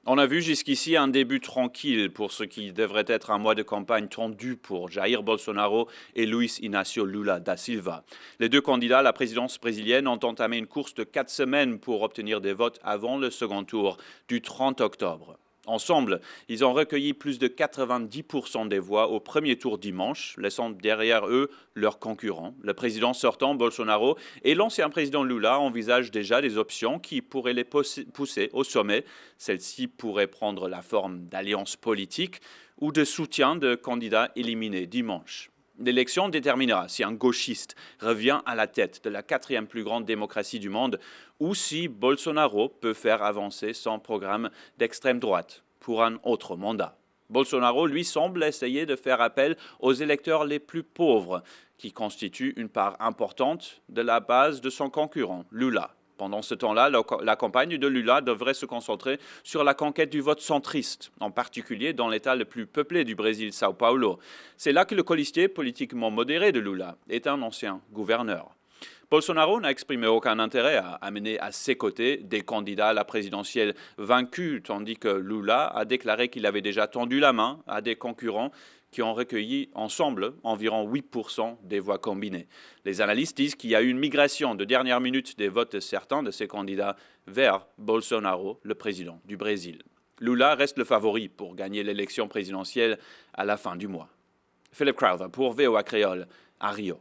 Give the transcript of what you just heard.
On a vu jusqu'ici un début tranquille pour ce qui devrait être un mois de campagne tendu pour Jair Bolsonaro et Luiz Inácio Lula da Silva. Les deux candidats à la présidence brésilienne ont entamé une course de 4 semaines pour obtenir des votes avant le second tour du 30 octobre. Ensemble, ils ont recueilli plus de 90% des voix au premier tour dimanche, laissant derrière eux leurs concurrents. Le président sortant, Bolsonaro, et l'ancien président Lula envisagent déjà des options qui pourraient les pousser au sommet. Celles-ci pourraient prendre la forme d'alliances politiques ou de soutien de candidats éliminés dimanche. L'élection déterminera si un gauchiste revient à la tête de la 4e plus grande démocratie du monde ou si Bolsonaro peut faire avancer son programme d'extrême droite pour un autre mandat. Bolsonaro, lui, semble essayer de faire appel aux électeurs les plus pauvres, qui constituent une part importante de la base de son concurrent, Lula. Pendant ce temps-là, la campagne de Lula devrait se concentrer sur la conquête du vote centriste, en particulier dans l'État le plus peuplé du Brésil, São Paulo. C'est là que le colistier politiquement modéré de Lula est un ancien gouverneur. Bolsonaro n'a exprimé aucun intérêt à amener à ses côtés des candidats à la présidentielle vaincus, tandis que Lula a déclaré qu'il avait déjà tendu la main à des concurrents qui ont recueilli ensemble environ 8% des voix combinées. Les analystes disent qu'il y a eu une migration de dernière minute des votes de certains de ces candidats vers Bolsonaro, le président du Brésil. Lula reste le favori pour gagner l'élection présidentielle à la fin du mois. Philip Crowther pour VOA Creole à Rio.